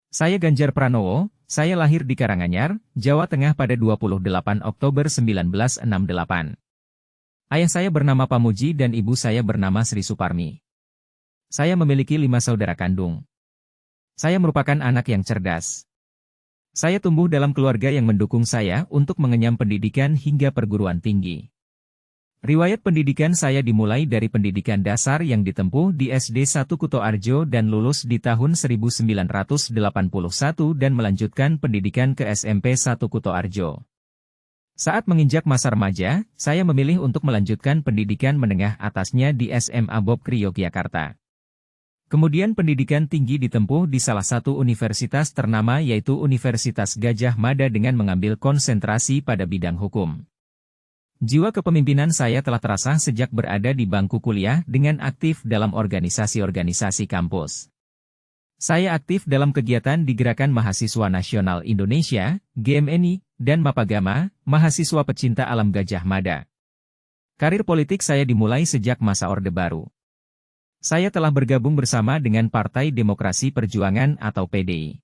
Saya Ganjar Pranowo, saya lahir di Karanganyar, Jawa Tengah pada 28 Oktober 1968. Ayah saya bernama Pamuji dan ibu saya bernama Sri Suparmi. Saya memiliki 5 saudara kandung. Saya merupakan anak yang cerdas. Saya tumbuh dalam keluarga yang mendukung saya untuk mengenyam pendidikan hingga perguruan tinggi. Riwayat pendidikan saya dimulai dari pendidikan dasar yang ditempuh di SD 1 Kutoarjo dan lulus di tahun 1981 dan melanjutkan pendidikan ke SMP 1 Kutoarjo. Saat menginjak masa remaja, saya memilih untuk melanjutkan pendidikan menengah atasnya di SMA Bob Kri Yogyakarta. Kemudian pendidikan tinggi ditempuh di salah satu universitas ternama yaitu Universitas Gadjah Mada dengan mengambil konsentrasi pada bidang hukum. Jiwa kepemimpinan saya telah terasa sejak berada di bangku kuliah dengan aktif dalam organisasi-organisasi kampus. Saya aktif dalam kegiatan di Gerakan Mahasiswa Nasional Indonesia, GMNI, dan Mapagama, Mahasiswa Pecinta Alam Gadjah Mada. Karir politik saya dimulai sejak masa Orde Baru. Saya telah bergabung bersama dengan Partai Demokrasi Perjuangan atau PDI.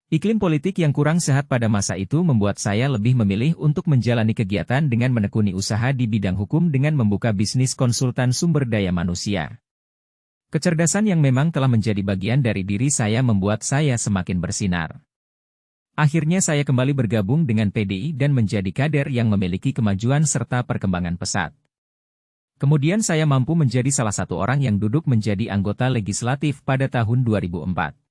Iklim politik yang kurang sehat pada masa itu membuat saya lebih memilih untuk menjalani kegiatan dengan menekuni usaha di bidang hukum dengan membuka bisnis konsultan sumber daya manusia. Kecerdasan yang memang telah menjadi bagian dari diri saya membuat saya semakin bersinar. Akhirnya saya kembali bergabung dengan PDI dan menjadi kader yang memiliki kemajuan serta perkembangan pesat. Kemudian saya mampu menjadi salah satu orang yang duduk menjadi anggota legislatif pada tahun 2004.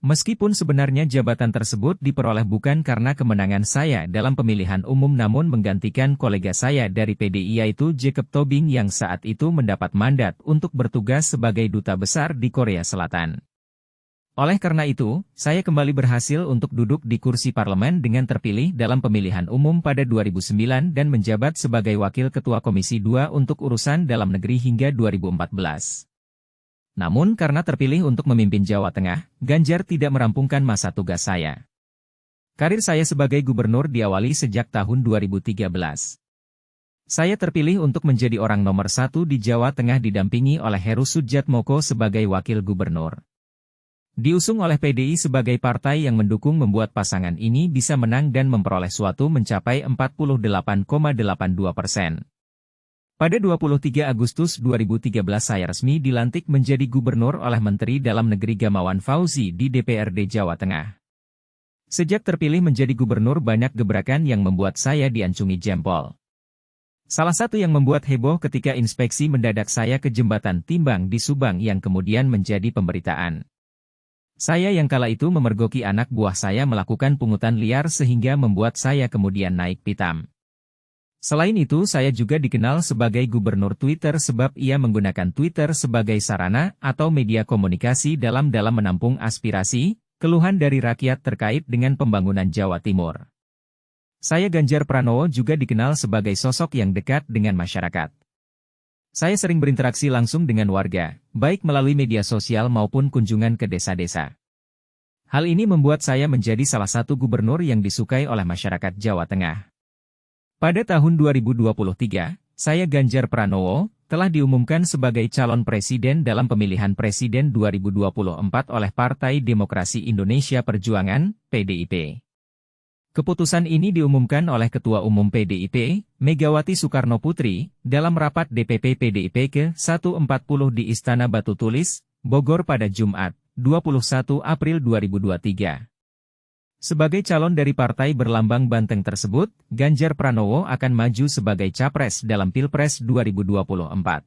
Meskipun sebenarnya jabatan tersebut diperoleh bukan karena kemenangan saya dalam pemilihan umum namun menggantikan kolega saya dari PDI yaitu Jacob Tobing yang saat itu mendapat mandat untuk bertugas sebagai duta besar di Korea Selatan. Oleh karena itu, saya kembali berhasil untuk duduk di kursi parlemen dengan terpilih dalam pemilihan umum pada 2009 dan menjabat sebagai Wakil Ketua Komisi 2 untuk urusan dalam negeri hingga 2014. Namun karena terpilih untuk memimpin Jawa Tengah, Ganjar tidak merampungkan masa tugas saya. Karir saya sebagai gubernur diawali sejak tahun 2013. Saya terpilih untuk menjadi orang nomor 1 di Jawa Tengah didampingi oleh Heru Sudjatmoko sebagai wakil gubernur. Diusung oleh PDI sebagai partai yang mendukung membuat pasangan ini bisa menang dan memperoleh suatu mencapai 48,82%. Pada 23 Agustus 2013 saya resmi dilantik menjadi gubernur oleh Menteri Dalam Negeri Gamawan Fauzi di DPRD Jawa Tengah. Sejak terpilih menjadi gubernur banyak gebrakan yang membuat saya diancungi jempol. Salah satu yang membuat heboh ketika inspeksi mendadak saya ke jembatan Timbang di Subang yang kemudian menjadi pemberitaan. Saya yang kala itu memergoki anak buah saya melakukan pungutan liar sehingga membuat saya kemudian naik pitam. Selain itu saya juga dikenal sebagai gubernur Twitter sebab ia menggunakan Twitter sebagai sarana atau media komunikasi dalam menampung aspirasi, keluhan dari rakyat terkait dengan pembangunan Jawa Timur. Saya Ganjar Pranowo juga dikenal sebagai sosok yang dekat dengan masyarakat. Saya sering berinteraksi langsung dengan warga, baik melalui media sosial maupun kunjungan ke desa-desa. Hal ini membuat saya menjadi salah satu gubernur yang disukai oleh masyarakat Jawa Tengah. Pada tahun 2023, saya Ganjar Pranowo telah diumumkan sebagai calon presiden dalam pemilihan presiden 2024 oleh Partai Demokrasi Indonesia Perjuangan, PDIP. Keputusan ini diumumkan oleh Ketua Umum PDIP, Megawati Soekarnoputri, dalam rapat DPP PDIP ke-140 di Istana Batu Tulis, Bogor pada Jumat, 21 April 2023. Sebagai calon dari partai berlambang banteng tersebut, Ganjar Pranowo akan maju sebagai capres dalam Pilpres 2024.